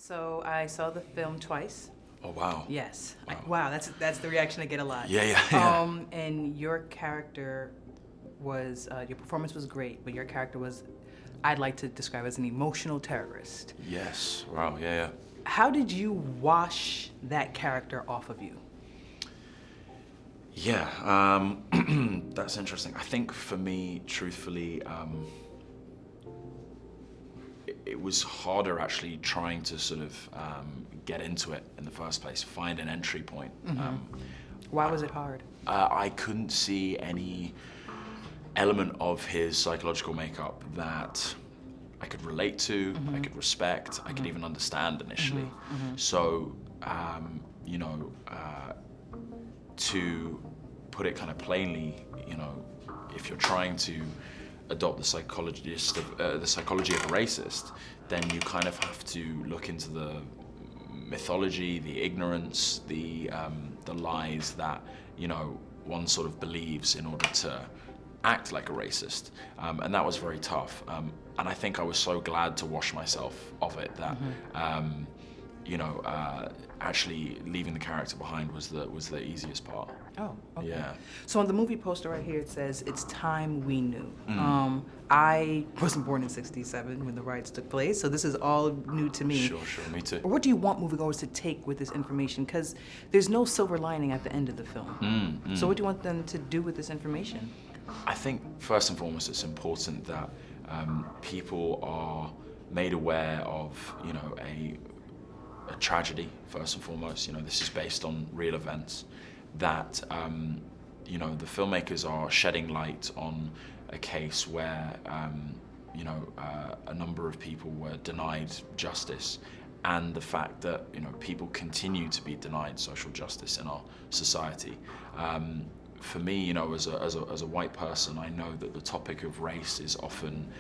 So I saw the film twice. Oh wow. Yes. Wow. Wow, that's the reaction I get a lot. Yeah. And your character was your performance was great, but your character was, I'd like to describe as an emotional terrorist. Yes. Wow. Yeah. How did you wash that character off of you? Yeah. That's interesting. I think for me, truthfully, it was harder actually trying to sort of get into it in the first place, find an entry point. Why was it hard? I couldn't see any element of his psychological makeup that I could relate to, I could respect, I could even understand initially. So, to put it kind of plainly, if you're trying to adopt the psychology of a racist, then you kind of have to look into the mythology, the ignorance, the lies that one sort of believes in order to act like a racist, and that was very tough. And I think I was so glad to wash myself of it that actually leaving the character behind was the easiest part. Oh, okay. Yeah. So on the movie poster right here, it says, "It's time we knew." I wasn't born in '67 when the riots took place, so this is all new to me. Sure, me too. What do you want moviegoers to take with this information? Because there's no silver lining at the end of the film. So what do you want them to do with this information? I think first and foremost, it's important that people are made aware of, a tragedy. First and foremost, this is based on real events. That the filmmakers are shedding light on a case where a number of people were denied justice, and the fact that people continue to be denied social justice in our society. For me, as a white person, I know that the topic of race is often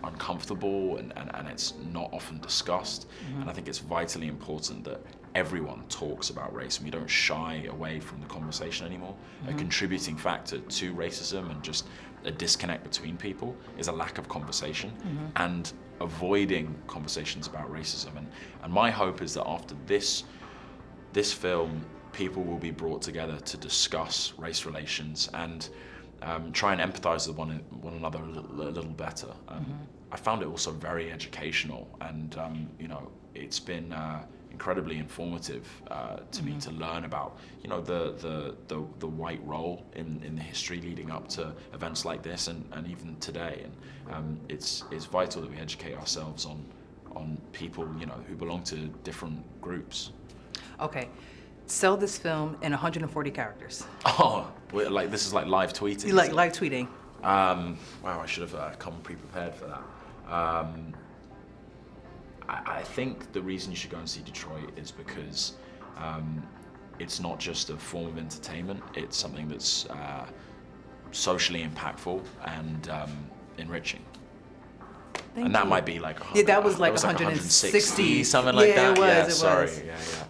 uncomfortable and it's not often discussed. And I think it's vitally important that everyone talks about race and we don't shy away from the conversation anymore. A contributing factor to racism and just a disconnect between people is a lack of conversation and avoiding conversations about racism. And my hope is that after this film, people will be brought together to discuss race relations and try and empathize with one another a little better. I found it also very educational, and it's been incredibly informative to me to learn about the white role in the history leading up to events like this and even today. And it's vital that we educate ourselves on people who belong to different groups. Okay. Sell this film in 140 characters. Oh, like this is like live tweeting. You like live tweeting? Wow, I should have come pre-prepared for that. I think the reason you should go and see Detroit is because it's not just a form of entertainment. It's something that's socially impactful and enriching. Thank and that you. might be like that was like 160, something like that. It was. Sorry. Yeah.